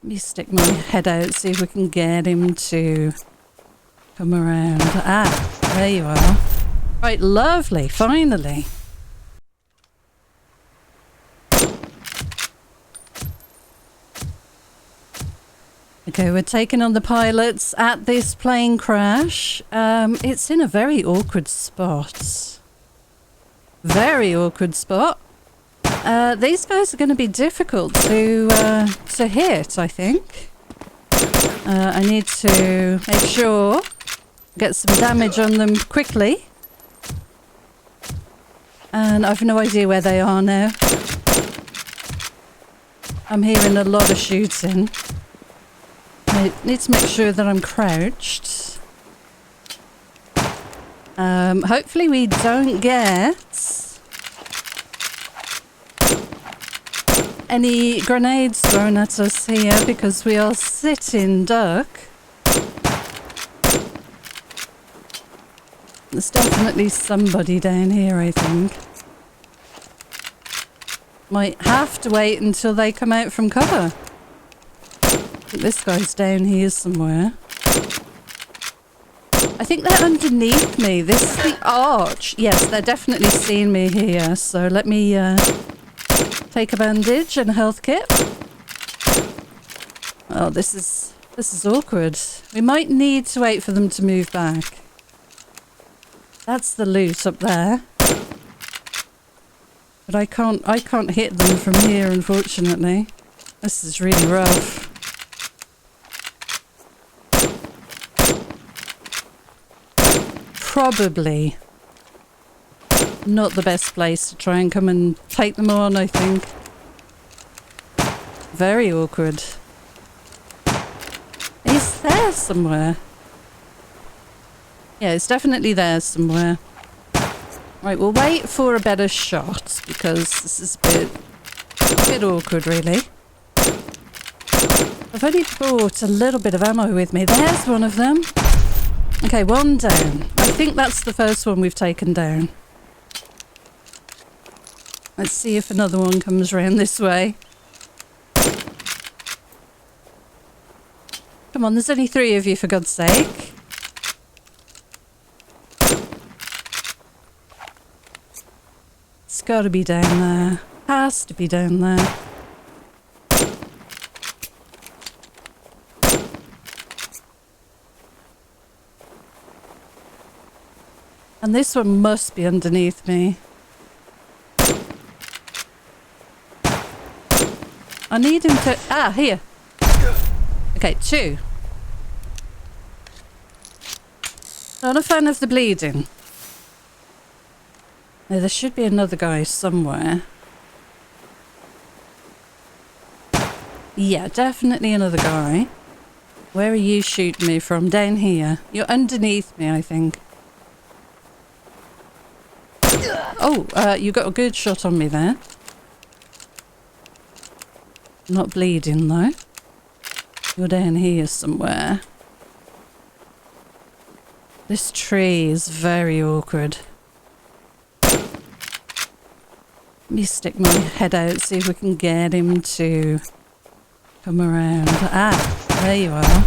Let me stick my head out, see if we can get him to come around. Ah, there you are. Right, lovely, finally. Okay, we're taking on the pilots at this plane crash. It's in a very awkward spot. Very awkward spot. These guys are going to be difficult to hit, I think. I need to make sure get some damage on them quickly. And I've no idea where they are now. I'm hearing a lot of shooting. I need to make sure that I'm crouched. Hopefully we don't get any grenades thrown at us here because we are sitting duck. There's definitely somebody down here, I think. Might have to wait until they come out from cover. This guy's down here somewhere. I think they're underneath me. This is the arch. Yes, they're definitely seeing me here. So let me take a bandage and a health kit. Oh, this is awkward. We might need to wait for them to move back. That's the loot up there. But I can't hit them from here, unfortunately. This is really rough. Probably not the best place to try and come and take them on, I think. Very awkward. He's there somewhere. Yeah, it's definitely there somewhere. Right, we'll wait for a better shot because this is a bit awkward, really. I've only brought a little bit of ammo with me. There's one of them. Okay, one down. I think that's the first one we've taken down. Let's see if another one comes around this way. Come on, there's only 3 of you, for God's sake. It's got to be down there. Has to be down there. And this one must be underneath me. I need him to... Ah, here. Okay, 2. Not a fan of the bleeding. Now, there should be another guy somewhere. Yeah, definitely another guy. Where are you shooting me from? Down here. You're underneath me, I think. Oh, you got a good shot on me there. Not bleeding though. You're down here somewhere. This tree is very awkward. Let me stick my head out, see if we can get him to come around. Ah, there you are.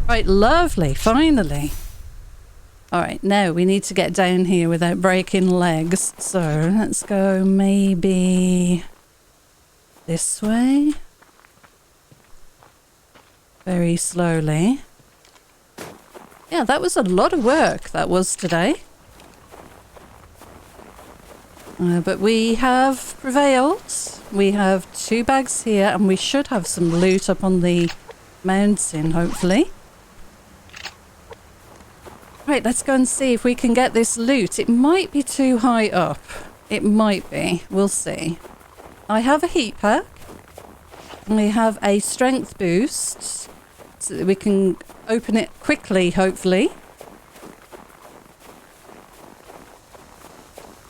Right, lovely, finally. Alright, now we need to get down here without breaking legs. So, let's go maybe this way. Very slowly. Yeah, that was a lot of work, that was today. But we have prevailed. We have 2 bags here and we should have some loot up on the mountain, hopefully. Right, let's go and see if we can get this loot. It might be too high up. It might be. We'll see. I have a heat pack. We have a strength boost. So that we can open it quickly, hopefully.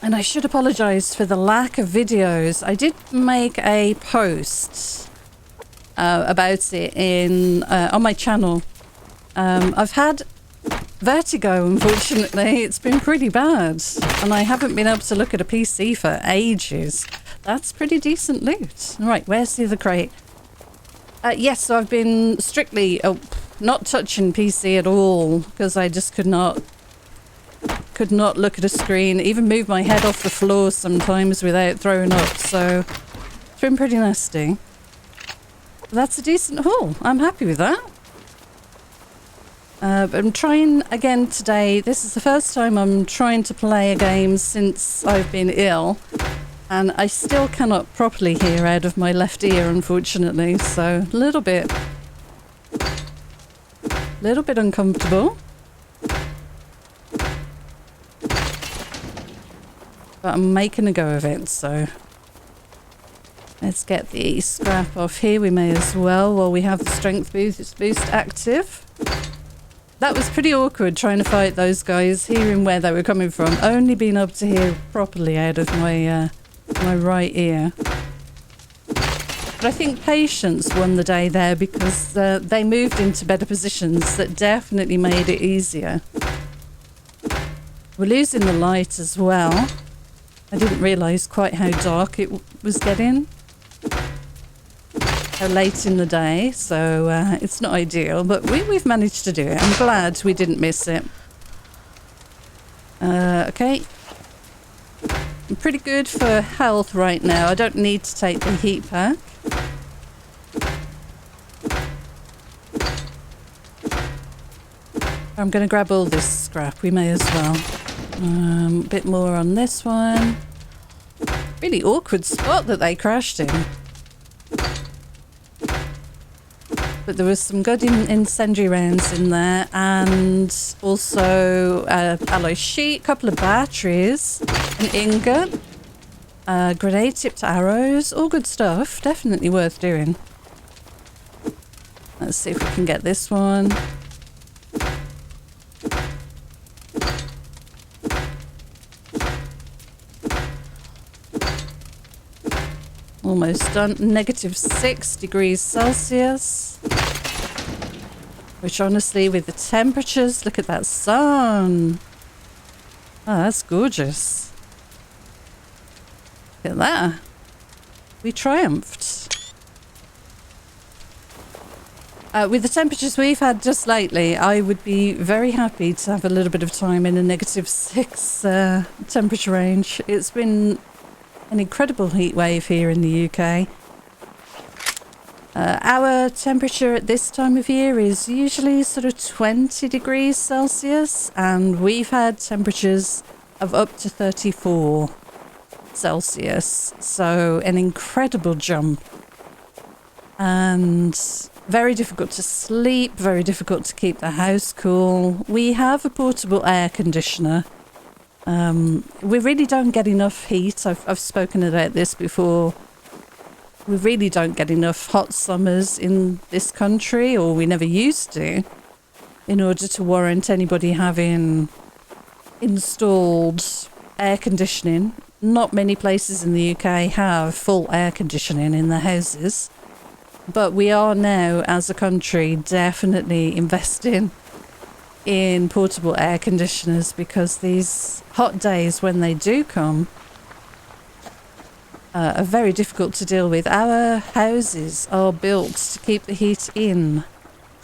And I should apologise for the lack of videos. I did make a post about it in on my channel. I've had vertigo, unfortunately. It's been pretty bad. And I haven't been able to look at a PC for ages. That's pretty decent loot. Right, where's the other crate? Yes, so I've been strictly not touching PC at all because I just could not look at a screen, even move my head off the floor sometimes without throwing up. So it's been pretty nasty. But that's a decent haul. I'm happy with that. But I'm trying again today. This is the first time I'm trying to play a game since I've been ill. And I still cannot properly hear out of my left ear, unfortunately. So a little bit uncomfortable. But I'm making a go of it, so let's get the scrap off here. We may as well while we have the strength boost active. That was pretty awkward trying to fight those guys, hearing where they were coming from. Only being able to hear properly out of my my right ear. But I think patience won the day there because they moved into better positions that definitely made it easier. We're losing the light as well. I didn't realise quite how dark it was getting. How late in the day, so it's not ideal, but we've managed to do it. I'm glad we didn't miss it. Okay. I'm pretty good for health right now. I don't need to take the heat pack. I'm going to grab all this scrap. We may as well. A bit more on this one. Really awkward spot that they crashed in. But there was some good incendiary rounds in there, and also alloy sheet, a couple of batteries, an ingot, grenade tipped arrows, all good stuff. Definitely worth doing. Let's see if we can get this one. Almost done. -6 degrees Celsius. Which honestly, with the temperatures, look at that sun. Oh, that's gorgeous. Look at that. We triumphed. With the temperatures we've had just lately, I would be very happy to have a little bit of time in a -6 temperature range. It's been an incredible heat wave here in the UK. Our temperature at this time of year is usually sort of 20 degrees Celsius, and we've had temperatures of up to 34 Celsius. So an incredible jump. And very difficult to sleep, very difficult to keep the house cool. We have a portable air conditioner. We really don't get enough heat. I've spoken about this before. We really don't get enough hot summers in this country, or we never used to, in order to warrant anybody having installed air conditioning. Not many places in the UK have full air conditioning in their houses, but we are now, as a country, definitely investing in portable air conditioners, because these hot days, when they do come, are very difficult to deal with. Our houses are built to keep the heat in,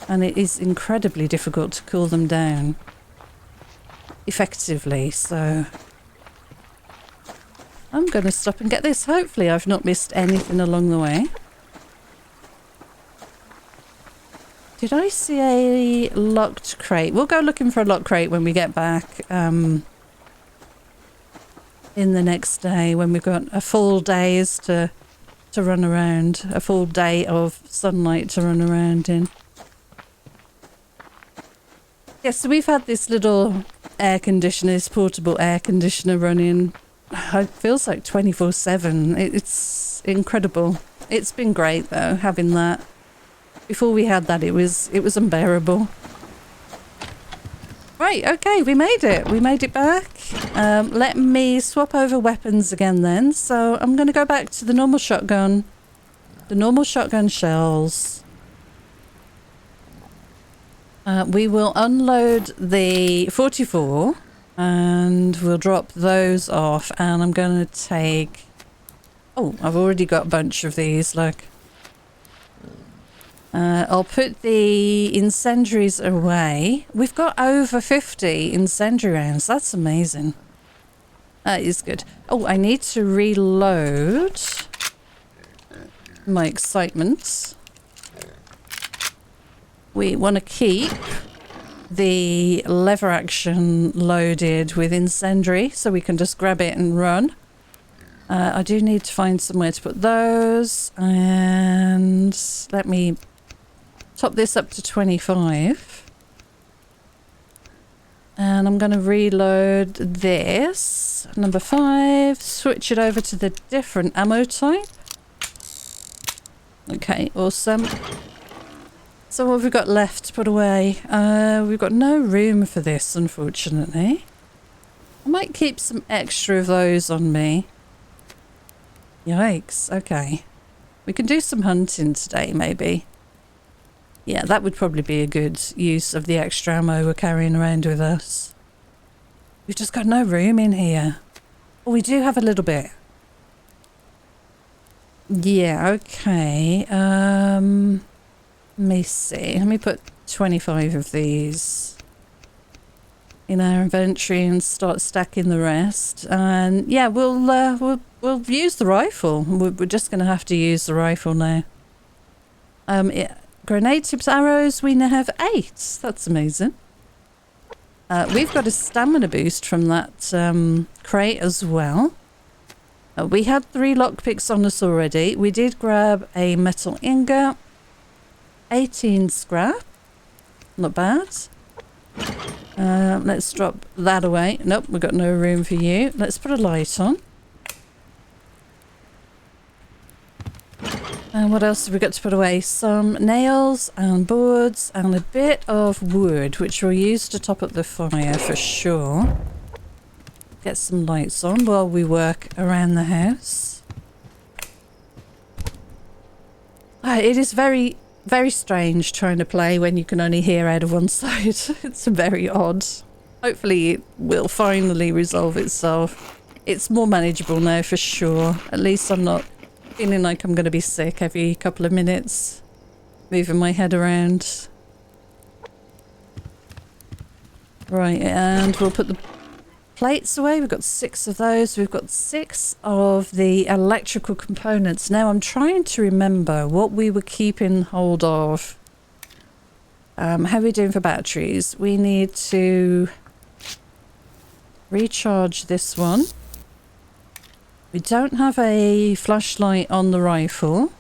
and it is incredibly difficult to cool them down effectively. So I'm going to stop and get this. Hopefully I've not missed anything along the way. Did I see a locked crate? We'll go looking for a locked crate when we get back in the next day, when we've got a full days to run around, a full day of sunlight to run around in. Yeah, so we've had this little air conditioner, this portable air conditioner running. It feels like 24/7. It's incredible. It's been great though, having that. Before we had that, it was unbearable. Right, okay, we made it. We made it back. Let me swap over weapons again then. So I'm going to go back to the normal shotgun. The normal shotgun shells. We will unload the 44 and we'll drop those off. And I'm going to take... Oh, I've already got a bunch of these, look. I'll put the incendiaries away. We've got over 50 incendiary rounds. That's amazing. That is good. Oh, I need to reload my excitement. We want to keep the lever action loaded with incendiary so we can just grab it and run. I do need to find somewhere to put those, and let me top this up to 25. And I'm going to reload this, number 5, switch it over to the different ammo type. Okay, awesome. So what have we got left to put away? We've got no room for this, unfortunately. I might keep some extra of those on me. Yikes, okay. We can do some hunting today, maybe. Yeah, that would probably be a good use of the extra ammo we're carrying around with us. We've just got no room in here. Oh, we do have a little bit. Yeah, okay. Let me see. Let me put 25 of these in our inventory and start stacking the rest. And yeah, we'll use the rifle. We're just going to have to use the rifle now. Grenade tips, arrows, we now have 8. That's amazing. We've got a stamina boost from that crate as well. We had 3 lockpicks on us already. We did grab a metal ingot, 18 scrap. Not bad. Let's drop that away. Nope, we've got no room for you. Let's put a light on. And what else have we got to put away? Some nails and boards and a bit of wood, which we'll use to top up the fire for sure. Get some lights on while we work around the house. It is very, very strange trying to play when you can only hear out of one side. It's very odd. Hopefully it will finally resolve itself. It's more manageable now for sure. At least I'm not feeling like I'm going to be sick every couple of minutes, moving my head around. Right, and we'll put the plates away. We've got 6 of those. We've got 6 of the electrical components. Now I'm trying to remember what we were keeping hold of. How are we doing for batteries? We need to recharge this one. We don't have a flashlight on the rifle.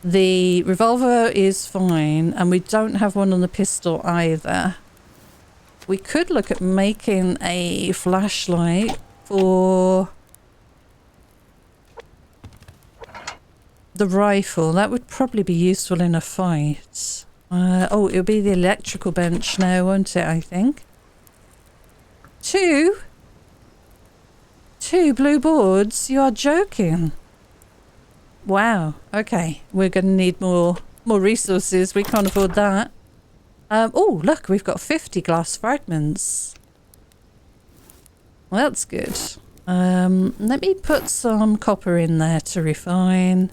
The revolver is fine, and we don't have one on the pistol either. We could look at making a flashlight for the rifle. That would probably be useful in a fight. Oh, it'll be the electrical bench now, won't it, I think? 2 blue boards? You are joking. Wow. Okay. We're going to need more resources. We can't afford that. Oh, look. We've got 50 glass fragments. Well, that's good. Let me put some copper in there to refine.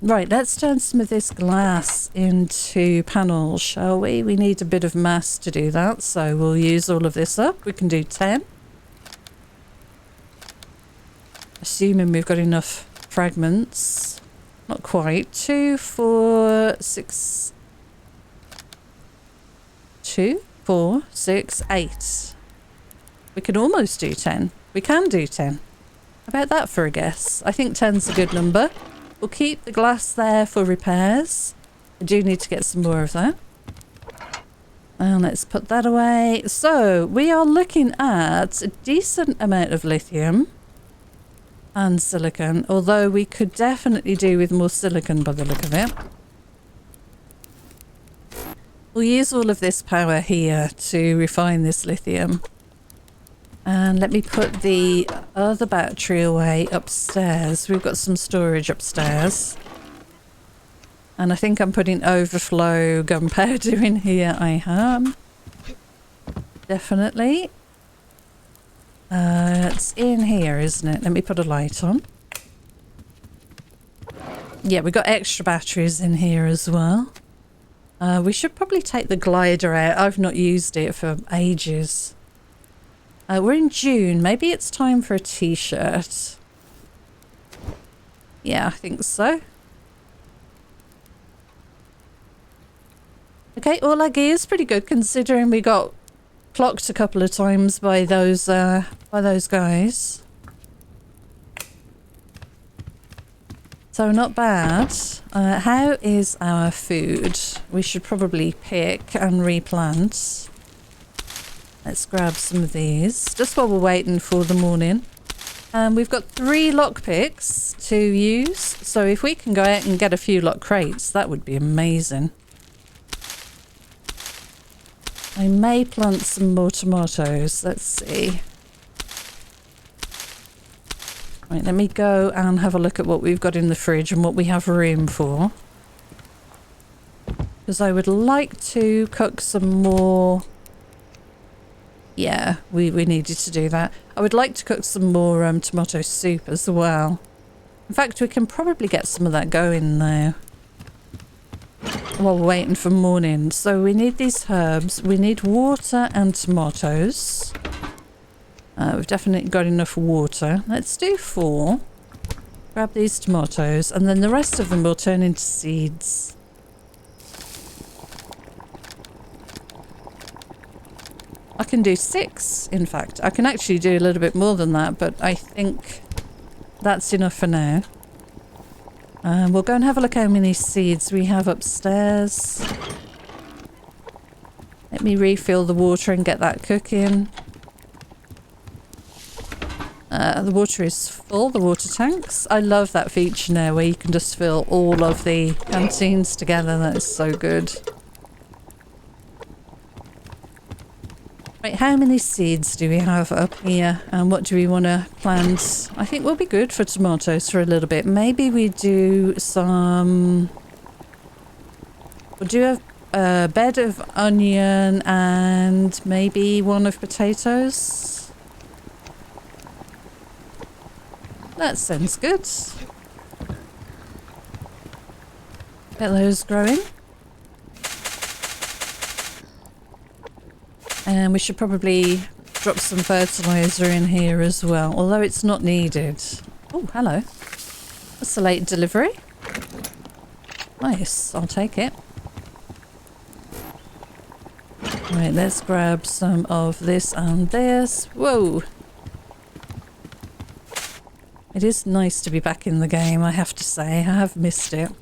Right. Let's turn some of this glass into panels, shall we? We need a bit of mass to do that. So we'll use all of this up. We can do 10. Assuming we've got enough fragments. Not quite. 2, 4, 6. 2, 4, 6, 8. We can almost do 10. We can do 10. How about that for a guess? I think 10's a good number. We'll keep the glass there for repairs. I do need to get some more of that. And let's put that away. So we are looking at a decent amount of lithium and silicon, although we could definitely do with more silicon by the look of it. We'll use all of this power here to refine this lithium. And let me put the other battery away upstairs. We've got some storage upstairs. And I think I'm putting overflow gunpowder in here. I am. Definitely. It's in here, isn't it? Let me put a light on. Yeah, we got extra batteries in here as well. We should probably take the glider out. I've not used it for ages. We're in June. Maybe it's time for a t-shirt. Yeah, I think so. Okay, all our gear's pretty good considering we got clocked a couple of times by those guys. So not bad. How is our food? We should probably pick and replant. Let's grab some of these just while we're waiting for the morning. We've got 3 lockpicks to use, so if we can go out and get a few lock crates, that would be amazing. I may plant some more tomatoes. Let's see. Right, let me go and have a look at what we've got in the fridge and what we have room for. Because I would like to cook some more... Yeah, we needed to do that. I would like to cook some more tomato soup as well. In fact, we can probably get some of that going now. While we're waiting for morning. So we need these herbs. We need water and tomatoes. We've definitely got enough water. Let's do 4. Grab these tomatoes and then the rest of them will turn into seeds. I can do 6, in fact. I can actually do a little bit more than that, but I think that's enough for now. We'll go and have a look how many seeds we have upstairs. Let me refill the water and get that cooking. The water is full, the water tanks. I love that feature now where you can just fill all of the canteens together. That is so good. Right, how many seeds do we have up here and what do we want to plant? I think we'll be good for tomatoes for a little bit. Maybe we do some... We'll do a bed of onion and maybe one of potatoes. That sounds good. Get those growing. And we should probably drop some fertilizer in here as well, although it's not needed. Oh, hello. That's a late delivery. Nice, I'll take it. Right, let's grab some of this and this. Whoa! It is nice to be back in the game, I have to say. I have missed it.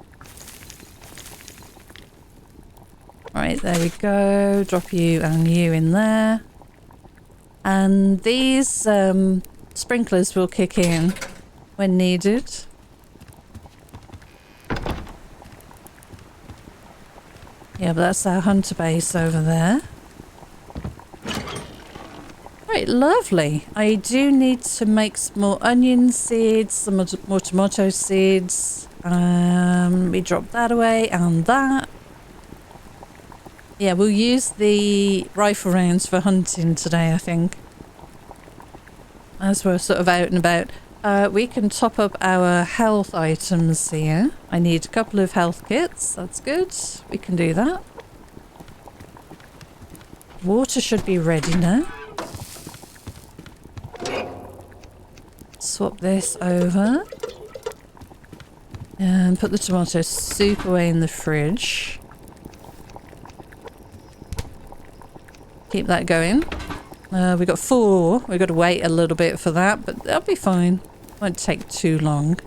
Right, there we go. Drop you and you in there. And these sprinklers will kick in when needed. Yeah, but that's our hunter base over there. Right, lovely. I do need to make some more onion seeds, some more tomato seeds. We drop that away and that. Yeah, we'll use the rifle rounds for hunting today, I think. As we're sort of out and about. We can top up our health items here. I need a couple of health kits. That's good. We can do that. Water should be ready now. Swap this over. And put the tomato soup away in the fridge. Keep that going. We got 4. We've got to wait a little bit for that, but that'll be fine. Won't take too long.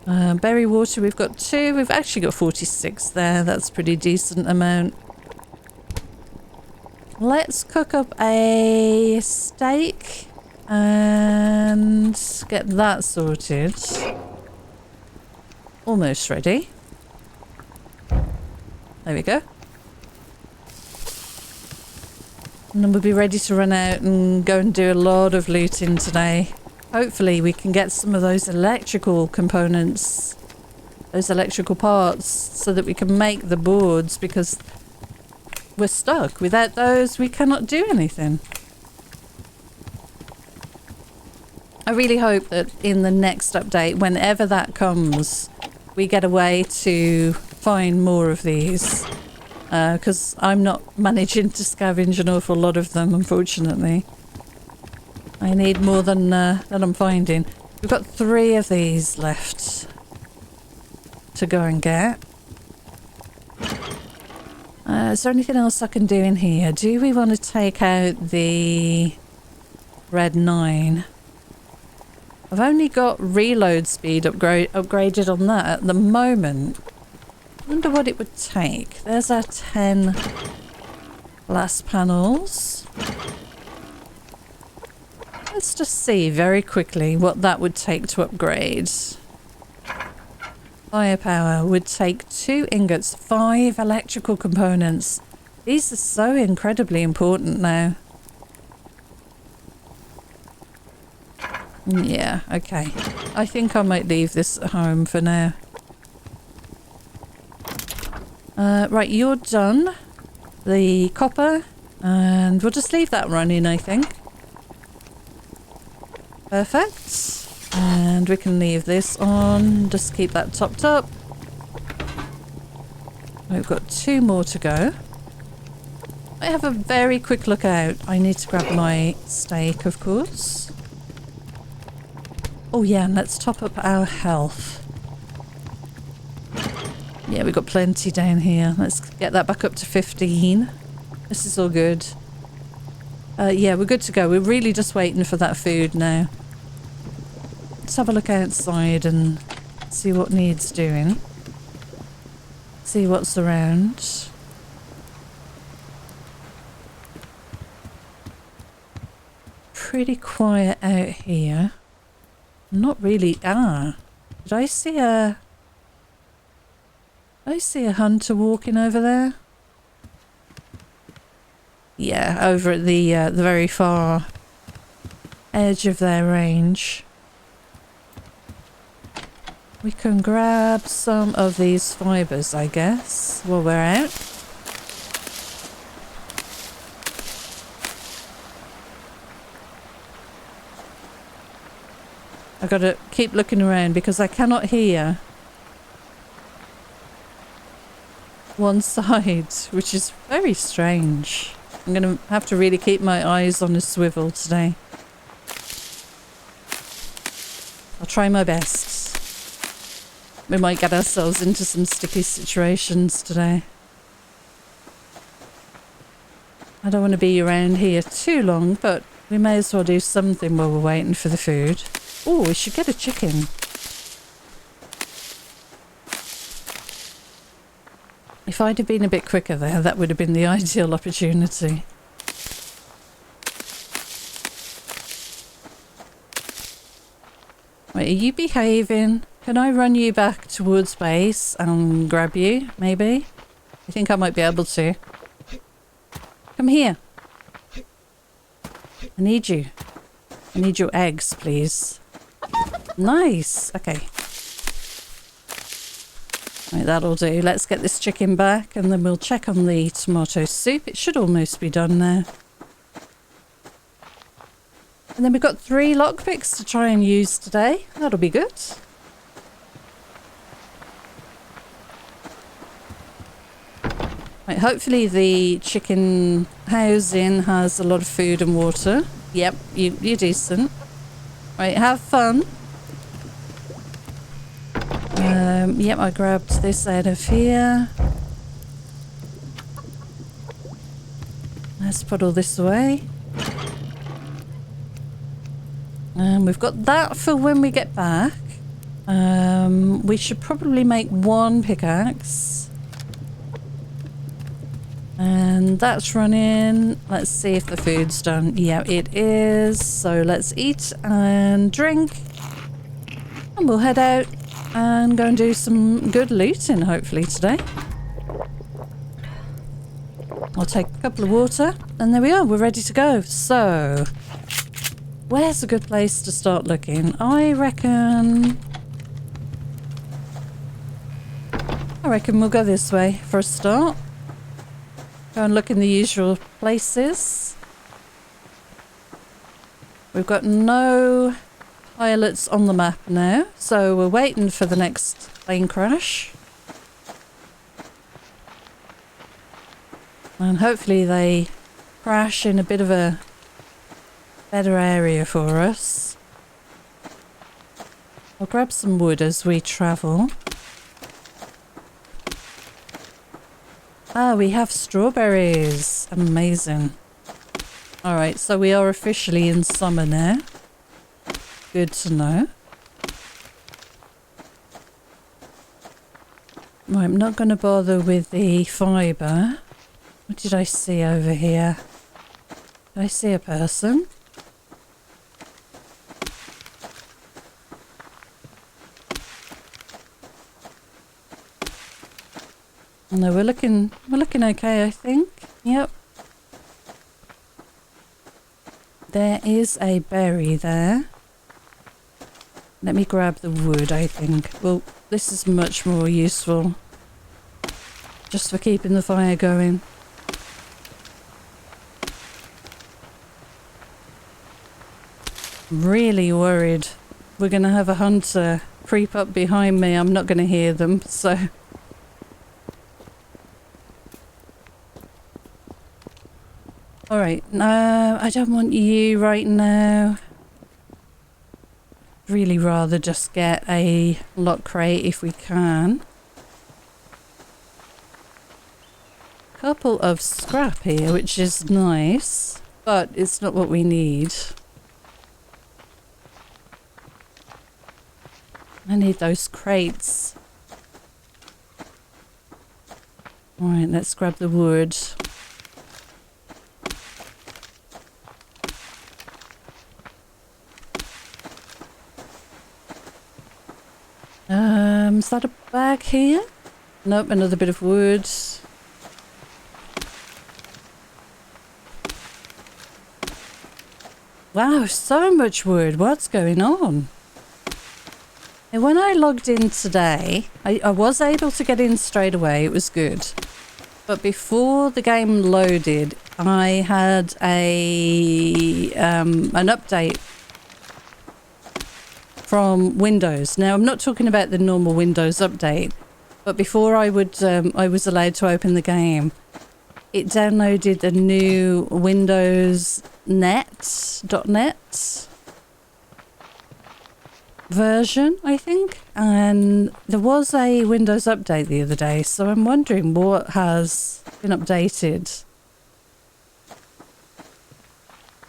Berry water, we've got 2. We've actually got 46 there. That's a pretty decent amount. Let's cook up a steak and get that sorted. Almost ready. There we go. And then we'll be ready to run out and go and do a lot of looting today. Hopefully we can get some of those electrical components, those electrical parts, so that we can make the boards, because we're stuck. Without those, we cannot do anything. I really hope that in the next update, whenever that comes, we get a way to find more of these. Because I'm not managing to scavenge an awful lot of them, unfortunately. I need more than I'm finding. We've got 3 of these left to go and get. Is there anything else I can do in here? Do we want to take out the red 9? I've only got reload speed upgraded on that at the moment. I wonder what it would take. There's our 10 glass panels. Let's just see very quickly what that would take to upgrade. Firepower would take 2 ingots, 5 electrical components. These are so incredibly important now. Yeah, okay. I think I might leave this at home for now. Right, you're done. The copper. And we'll just leave that running, I think. Perfect. And we can leave this on. Just keep that topped up. We've got 2 more to go. I have a very quick look out. I need to grab my steak, of course. Oh yeah, and let's top up our health. Yeah, we've got plenty down here. Let's get that back up to 15. This is all good. Yeah, we're good to go. We're really just waiting for that food now. Let's have a look outside and see what needs doing. See what's around. Pretty quiet out here. Not really. Ah, did I see a hunter walking over there? Yeah, over at the very far edge of their range. We can grab some of these fibers, I guess, while we're out. I've got to keep looking around because I cannot hear one side, which is very strange. I'm going to have to really keep my eyes on a swivel today. I'll try my best. We might get ourselves into some sticky situations today. I don't want to be around here too long, but we may as well do something while we're waiting for the food. Oh, we should get a chicken. If I'd have been a bit quicker there, that would have been the ideal opportunity. Wait, are you behaving? Can I run you back towards base and grab you, maybe? I think I might be able to. Come here. I need you. I need your eggs, please. Nice. Okay. Right, that'll do. Let's get this chicken back and then we'll check on the tomato soup. It should almost be done now. And then we've got 3 lockpicks to try and use today. That'll be good. Right, hopefully the chicken housing has a lot of food and water. Yep, you're decent. Right, have fun. Yep, I grabbed this out of here. Let's put all this away. And we've got that for when we get back. We should probably make 1 pickaxe. And that's running. Let's see if the food's done. Yeah, it is. So let's eat and drink. And we'll head out and go and do some good looting, hopefully, today. I'll take a couple of water. And there we are. We're ready to go. So, where's a good place to start looking? I reckon we'll go this way for a start. Go and look in the usual places. We've got no pilots on the map now, so we're waiting for the next plane crash. And hopefully they crash in a bit of a better area for us. I'll grab some wood as we travel. Ah, we have strawberries. Amazing. Alright, so we are officially in summer now. Good to know. Right, I'm not going to bother with the fibre. What did I see over here? Did I see a person? No, we're looking okay, I think. Yep. There is a berry there. Let me grab the wood, I think. Well, this is much more useful. Just for keeping the fire going. I'm really worried we're going to have a hunter creep up behind me. I'm not going to hear them, so... Alright, no, I don't want you right now. Really rather just get a lock crate if we can. Couple of scrap here, which is nice, but it's not what we need. I need those crates. Alright, let's grab the wood. Is that a bag here? Nope, another bit of wood. Wow, so much wood. What's going on? And when I logged in today, I was able to get in straight away. It was good. But before the game loaded, I had an update from Windows. Now, I'm not talking about the normal Windows update, but before I was allowed to open the game, it downloaded a new Windows .NET version, I think, and there was a Windows update the other day, so I'm wondering what has been updated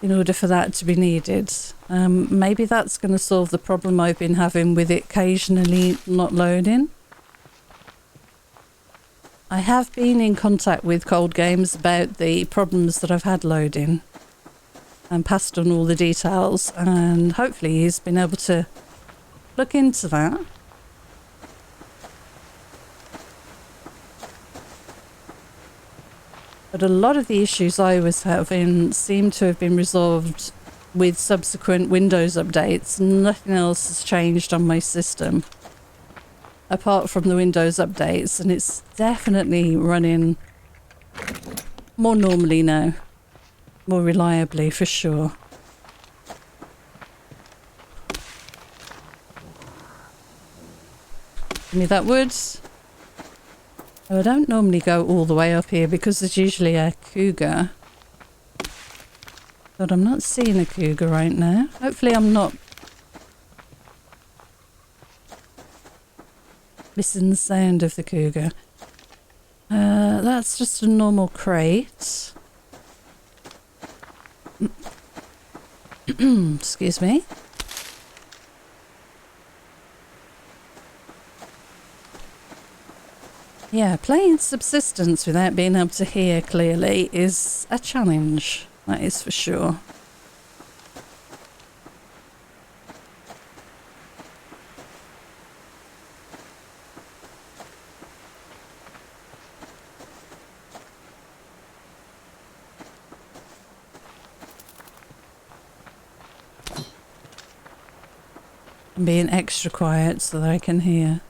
in order for that to be needed. Maybe that's going to solve the problem I've been having with it occasionally not loading. I have been in contact with Cold Games about the problems that I've had loading and passed on all the details, and hopefully he's been able to look into that. But a lot of the issues I was having seem to have been resolved with subsequent Windows updates. Nothing else has changed on my system apart from the Windows updates, and it's definitely running more normally now, more reliably for sure. Give me that wood. Oh, I don't normally go all the way up here because there's usually a cougar. But I'm not seeing a cougar right now. Hopefully I'm not missing the sound of the cougar. That's just a normal crate. Excuse me. Yeah, playing Subsistence without being able to hear clearly is a challenge, that is for sure. I'm being extra quiet so that I can hear.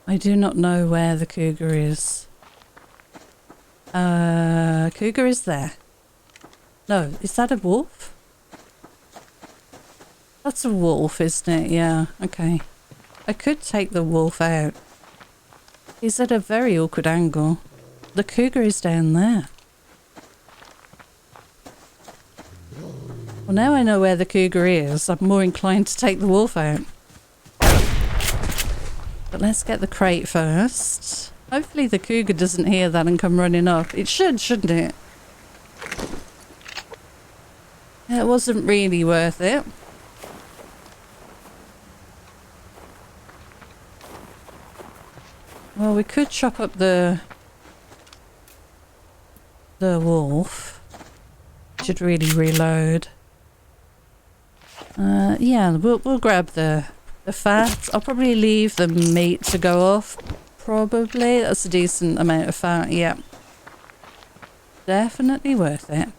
I do not know where the cougar is. Cougar is there. No, is that a wolf? That's a wolf, isn't it? Yeah, okay. I could take the wolf out. He's at a very awkward angle. The cougar is down there. Well, now I know where the cougar is, I'm more inclined to take the wolf out. But let's get the crate first. Hopefully the cougar doesn't hear that and come running up. It should, shouldn't it? It wasn't really worth it. Well, we could chop up the wolf. Should really reload. Yeah, we'll grab the fat. I'll probably leave the meat to go off. Probably. That's a decent amount of fat, yeah. Definitely worth it.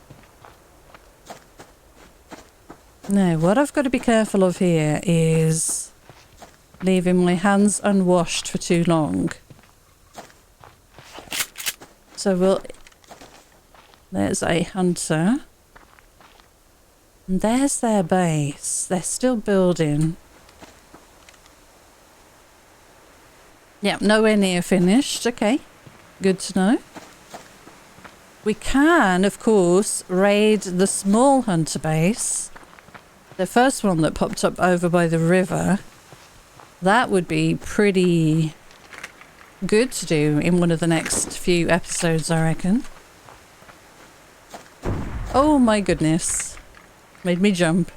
Now, what I've got to be careful of here is leaving my hands unwashed for too long. So there's a hunter. And there's their base. They're still building. Yeah, nowhere near finished. Okay, good to know. We can, of course, raid the small hunter base. The first one that popped up over by the river. That would be pretty good to do in one of the next few episodes, I reckon. Oh my goodness. Made me jump.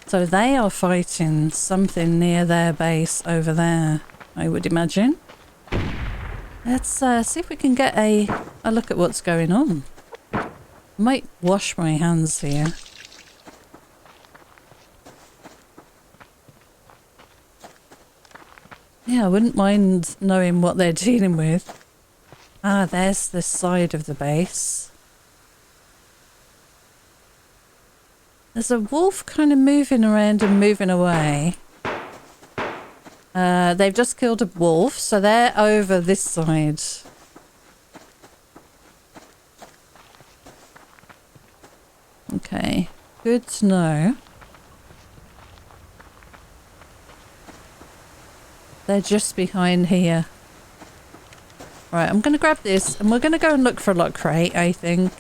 So they are fighting something near their base over there, I would imagine. Let's see if we can get a look at what's going on. I might wash my hands here. Yeah, I wouldn't mind knowing what they're dealing with. Ah, there's this side of the base. There's a wolf kind of moving around and moving away. They've just killed a wolf, so they're over this side. Okay, good to know. They're just behind here. Right, I'm going to grab this and we're going to go and look for a lock crate, I think.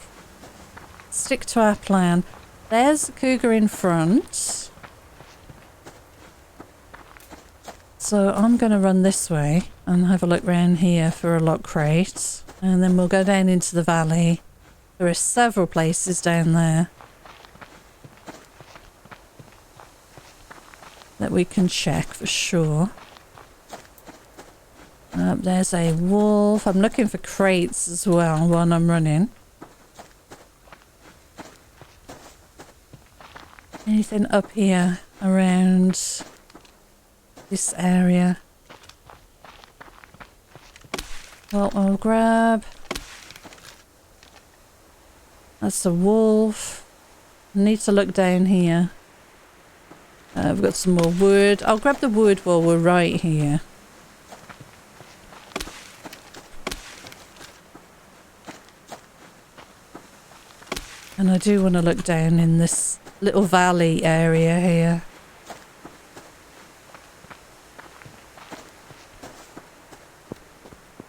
Stick to our plan. There's a cougar in front. So I'm going to run this way and have a look around here for a lock crate. And then we'll go down into the valley. There are several places down there that we can check for sure. There's a wolf. I'm looking for crates as well while I'm running. Anything up here around this area? Well, I'll grab... That's a wolf. I need to look down here. We've got some more wood. I'll grab the wood while we're right here. And I do want to look down in this little valley area here.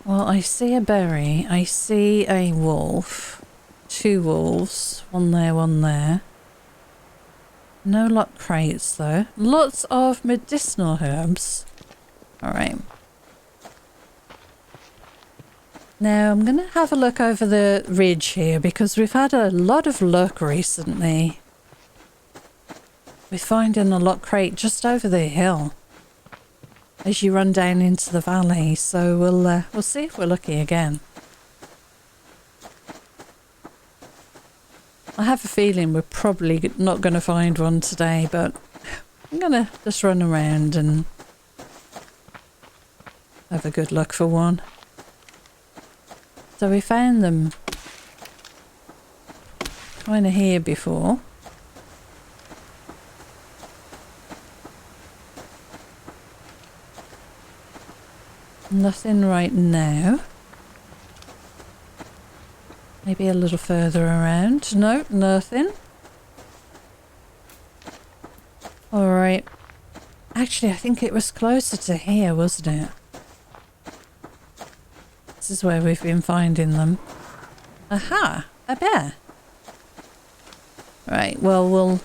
Well, I see a berry. I see a wolf. 2 wolves. One there, one there. No lock crates though. Lots of medicinal herbs. Alright. Now I'm going to have a look over the ridge here because we've had a lot of luck recently with finding a lock crate just over the hill as you run down into the valley. So we'll see if we're lucky again. I have a feeling we're probably not going to find one today, but I'm going to just run around and have a good look for one. So we found them kind of here before. Nothing right now. Maybe a little further around. No, nothing. Alright. Actually, I think it was closer to here, wasn't it? This is where we've been finding them. Aha! A bear! Right, well, we'll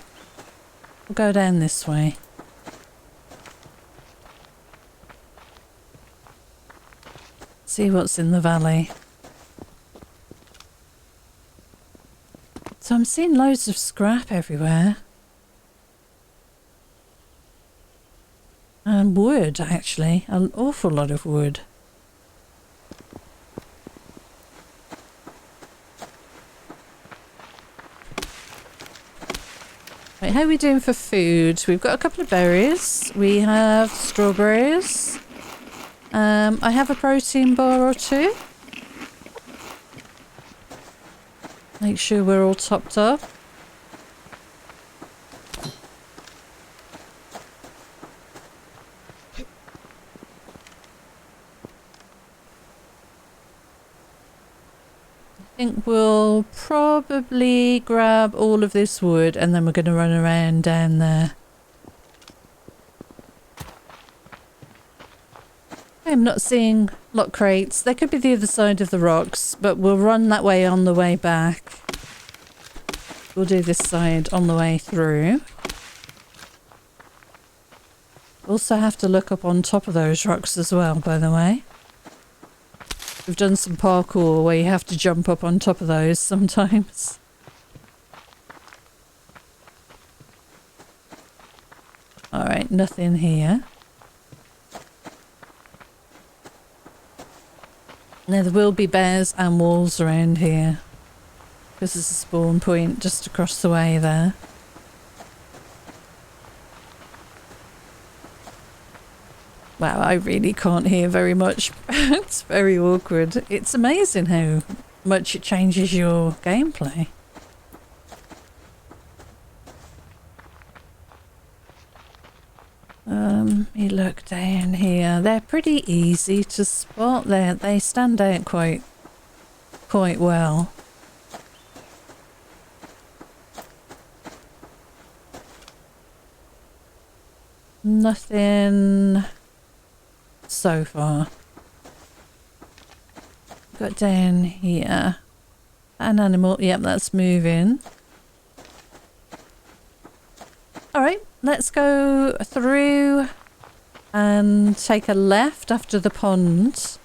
go down this way. See what's in the valley. So I'm seeing loads of scrap everywhere. And wood, actually. An awful lot of wood. Right, how are we doing for food? We've got a couple of berries. We have strawberries. I have a protein bar or two. Make sure we're all topped up. I think we'll probably grab all of this wood and then we're going to run around down there. I'm not seeing lock crates. They could be the other side of the rocks, but we'll run that way on the way back. We'll do this side on the way through. Also have to look up on top of those rocks as well, by the way. We've done some parkour where you have to jump up on top of those sometimes. Alright, nothing here. Now there will be bears and wolves around here. This is a spawn point just across the way there. Wow, I really can't hear very much. It's very awkward. It's amazing how much it changes your gameplay. You look down here. They're pretty easy to spot. They stand out quite well. Nothing so far. Got down here. An animal. Yep, that's moving. Alright, let's go through and take a left after the pond.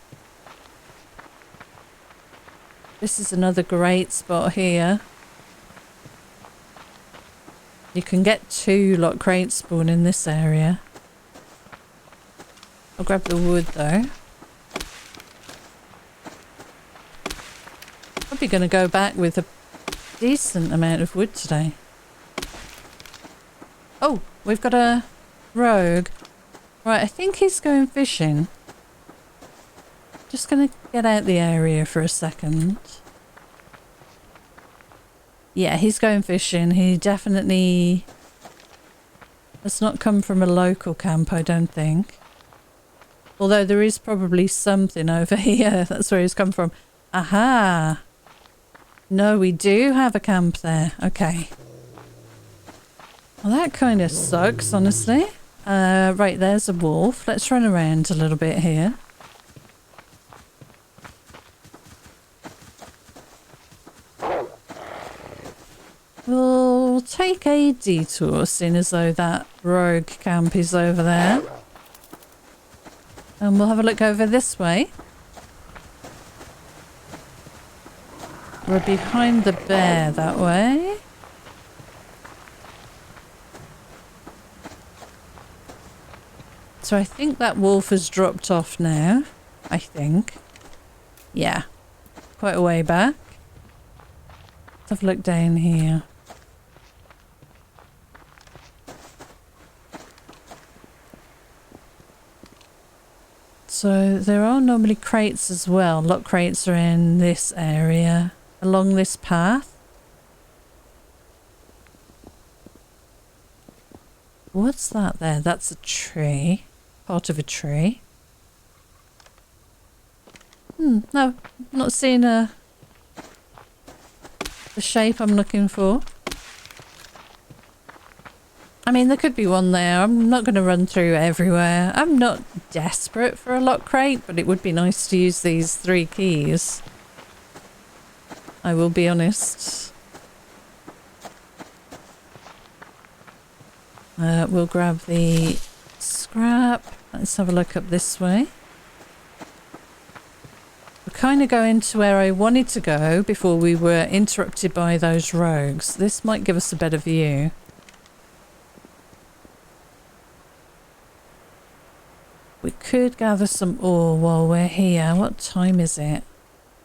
This is another great spot here. You can get 2 lock crates spawn in this area. I'll grab the wood though. Probably going to go back with a decent amount of wood today. Oh, we've got a rogue. Right, I think he's going fishing. Just going to get out the area for a second. Yeah, he's going fishing. He definitely has not come from a local camp, I don't think. Although there is probably something over here. That's where he's come from. Aha! No, we do have a camp there. Okay. Well, that kind of sucks, honestly. Right, there's a wolf. Let's run around a little bit here. We'll take a detour, seeing as though that rogue camp is over there. And we'll have a look over this way. We're behind the bear that way. So I think that wolf has dropped off now. I think. Yeah. Quite a way back. Let's have a look down here. So there are normally crates as well. Lock crates are in this area, along this path. What's that there? That's a tree. Part of a tree. No, not seeing the shape I'm looking for. I mean, there could be one there. I'm not going to run through everywhere. I'm not desperate for a lock crate, but it would be nice to use these 3 keys. I will be honest. We'll grab the scrap. Let's have a look up this way. We're kind of going to where I wanted to go before we were interrupted by those rogues. This might give us a better view. We could gather some ore while we're here. What time is it?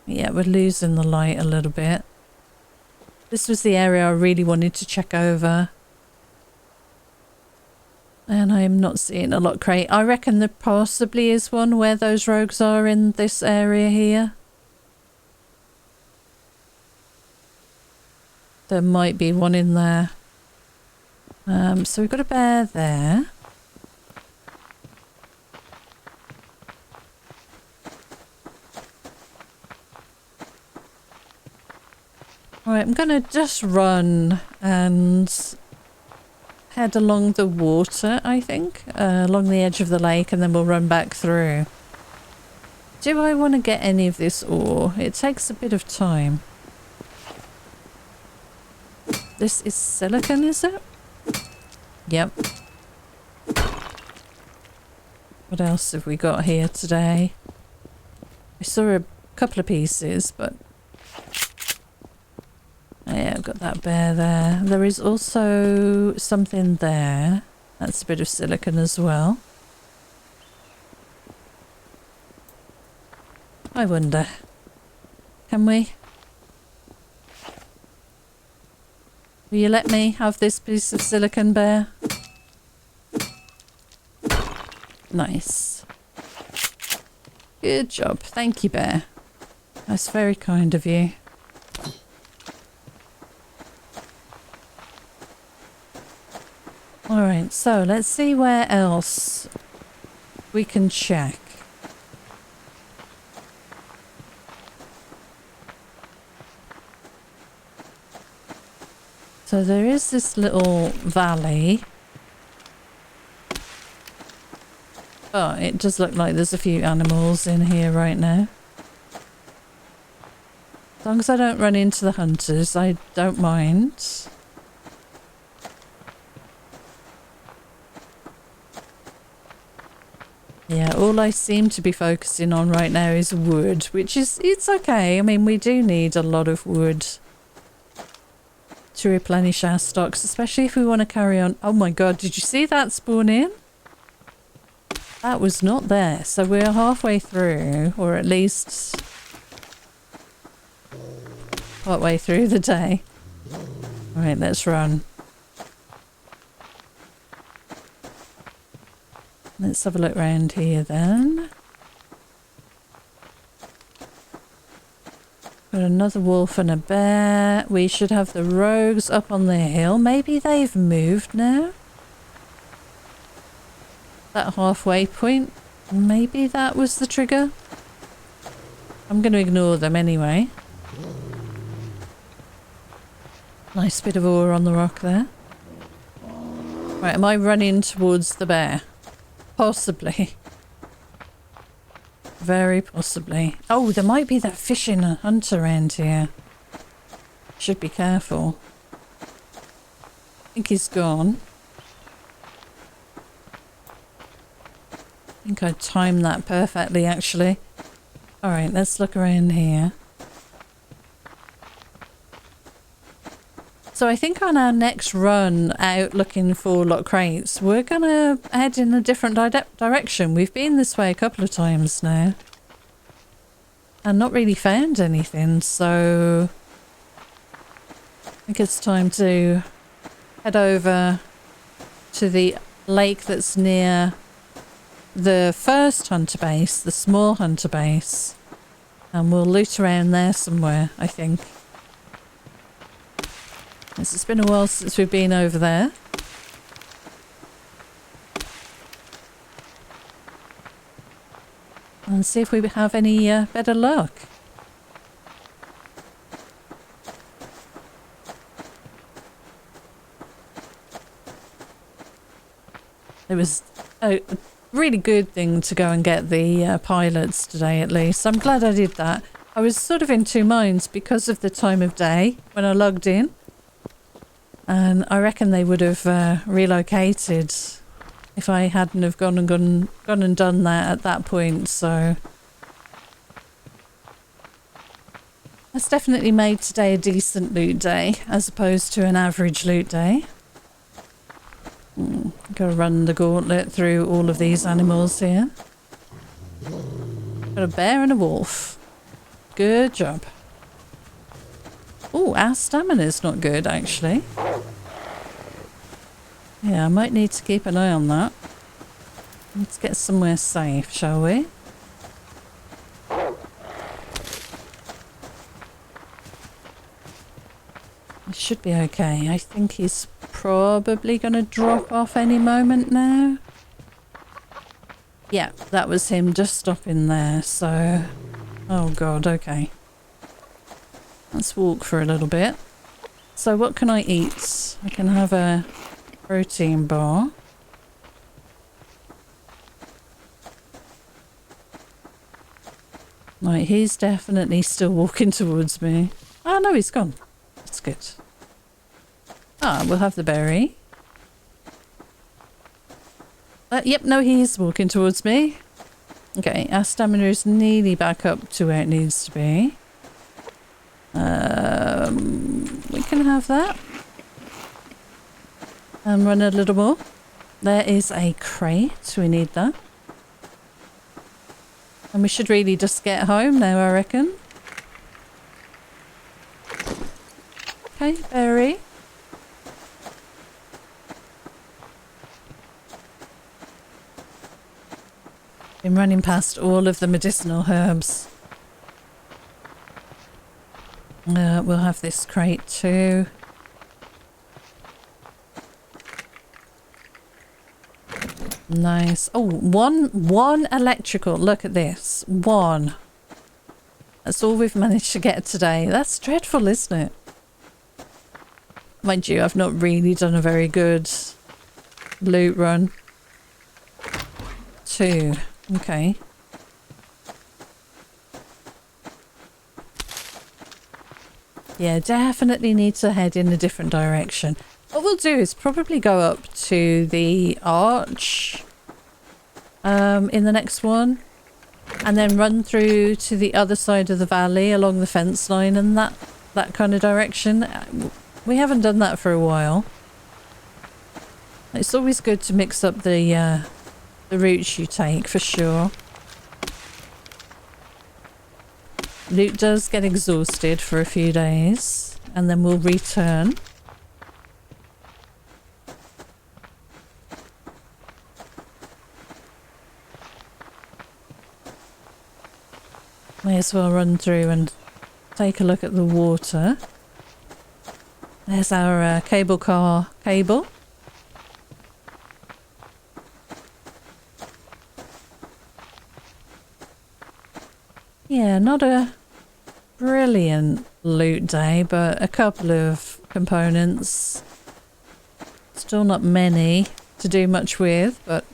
Yeah, we're losing the light a little bit. This was the area I really wanted to check over. And I'm not seeing a lock crate. I reckon there possibly is one where those rogues are in this area here. There might be one in there. So we've got a bear there. Alright, I'm gonna just run and head along the water, I think, along the edge of the lake, and then we'll run back through. Do I want to get any of this ore? It takes a bit of time. This is silicon, is it? Yep. What else have we got here today? I saw a couple of pieces, but... yeah, I've got that bear there. There is also something there. That's a bit of silicon as well. I wonder. Can we? Will you let me have this piece of silicon, bear? Nice. Good job. Thank you, bear. That's very kind of you. Alright, so let's see where else we can check. So there is this little valley. Oh, it does look like there's a few animals in here right now. As long as I don't run into the hunters, I don't mind. Yeah, all I seem to be focusing on right now is wood, which is, it's okay. I mean, we do need a lot of wood to replenish our stocks, especially if we want to carry on. Oh my god, did you see that spawn in? That was not there. So we're halfway through, or at least partway through the day. Alright, let's run. Let's have a look around here then. Got another wolf and a bear. We should have the rogues up on the hill. Maybe they've moved now? That halfway point. Maybe that was the trigger. I'm going to ignore them anyway. Nice bit of ore on the rock there. Right, am I running towards the bear? Possibly. Very possibly. Oh, there might be that fishing hunter around here. Should be careful. I think he's gone. I think I timed that perfectly, actually. Alright, let's look around here. So I think on our next run out looking for lock crates, we're going to head in a different direction. We've been this way a couple of times now. And not really found anything, so... I think it's time to head over to the lake that's near the first hunter base, the small hunter base. And we'll loot around there somewhere, I think. It's been a while since we've been over there. and see if we have any better luck. It was a really good thing to go and get the pilots today, at least. I'm glad I did that. I was sort of in two minds because of the time of day when I logged in. And I reckon they would have relocated if I hadn't have gone and done that at that point, so that's definitely made today a decent loot day as opposed to an average loot day. Gotta run the gauntlet through all of these animals here. Got a bear and a wolf. Good job. Oh, our stamina's not good actually. Yeah, I might need to keep an eye on that. Let's get somewhere safe, shall we? It should be okay. I think he's probably going to drop off any moment now. Yeah, that was him just stopping there, so... Oh god, okay. Let's walk for a little bit. So what can I eat? I can have a protein bar. Right, he's definitely still walking towards me. Oh no, he's gone. That's good. Ah, we'll have the berry. Yep, no, he's walking towards me. Okay, our stamina is nearly back up to where it needs to be. We can have that. And run a little more. There is a crate. We need that. And we should really just get home now, I reckon. Okay, berry. Been running past all of the medicinal herbs. We'll have this crate too. Nice. Oh, one electrical. Look at this. One. That's all we've managed to get today. That's dreadful, isn't it? Mind you, I've not really done a very good loot run. 2. Okay. Yeah, definitely need to head in a different direction. What we'll do is probably go up to the arch in the next one, and then run through to the other side of the valley along the fence line and that kind of direction. We haven't done that for a while. It's always good to mix up the routes you take, for sure. Loot does get exhausted for a few days, and then we'll return. May as well run through and take a look at the water. There's our cable car cable. Yeah, not a brilliant loot day, but a couple of components. Still not many to do much with, but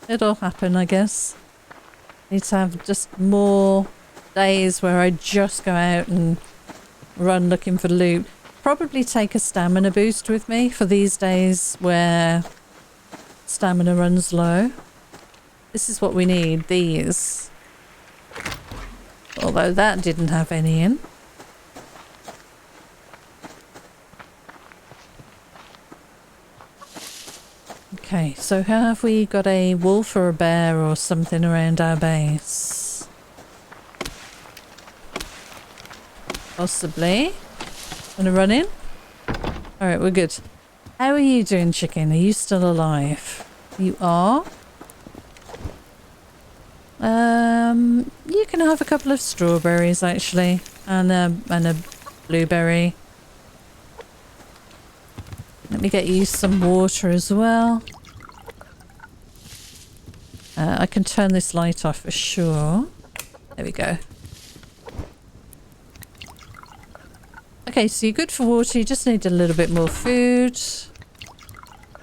it'll happen, I guess. Need to have just more days where I just go out and run looking for loot. Probably take a stamina boost with me for these days where stamina runs low. This is what we need, these. Although that didn't have any in. Okay, so have we got a wolf or a bear or something around our base? Possibly. Wanna run in? Alright, we're good. How are you doing, chicken? Are you still alive? You are? You can have a couple of strawberries actually, and a blueberry. Let me get you some water as well. I can turn this light off for sure. There we go. Okay, so you're good for water. You just need a little bit more food.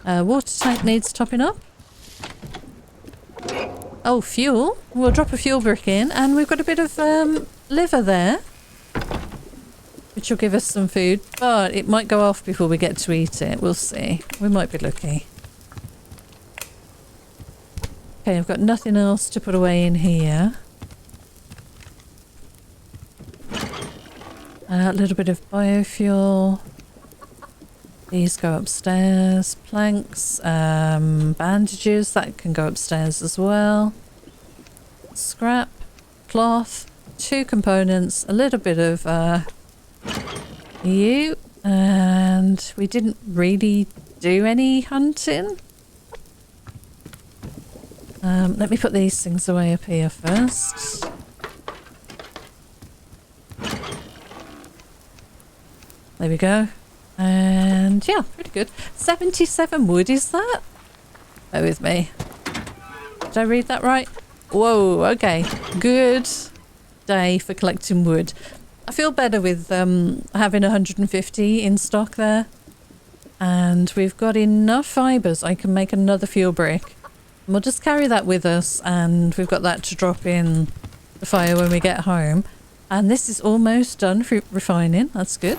Water tank needs topping up. Oh, fuel. We'll drop a fuel brick in, and we've got a bit of liver there, which will give us some food, but it might go off before we get to eat it. We'll see. We might be lucky. Okay, I've got nothing else to put away in here. A little bit of biofuel. These go upstairs. Planks, bandages, that can go upstairs as well. Scrap, cloth, 2 components, a little bit of and we didn't really do any hunting. Let me put these things away up here first. There we go. And yeah, pretty good. 77 wood, is that? Bear with me. Did I read that right? Whoa, okay. Good day for collecting wood. I feel better with having 150 in stock there. And we've got enough fibres. I can make another fuel brick. And we'll just carry that with us, and we've got that to drop in the fire when we get home. And this is almost done for refining. That's good.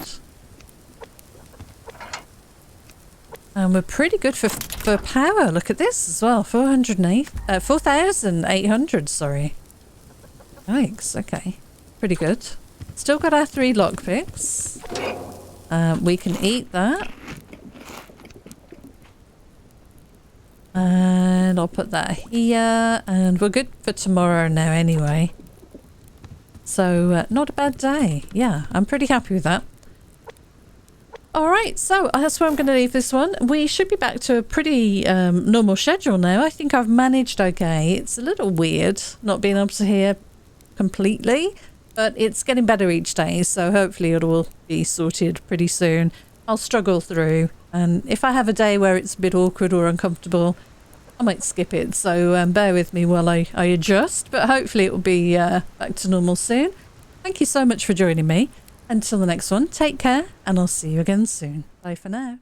And we're pretty good for power. Look at this as well. 4,800, sorry. Yikes, okay. Pretty good. Still got our 3 lockpicks. We can eat that. And I'll put that here. And we're good for tomorrow now anyway. So, not a bad day. Yeah, I'm pretty happy with that. Alright, so that's where I'm going to leave this one. We should be back to a pretty normal schedule now. I think I've managed okay. It's a little weird not being able to hear completely, but it's getting better each day, so hopefully it will be sorted pretty soon. I'll struggle through, and if I have a day where it's a bit awkward or uncomfortable, I might skip it, so bear with me while I adjust, but hopefully it will be back to normal soon. Thank you so much for joining me. Until the next one, take care, and I'll see you again soon. Bye for now.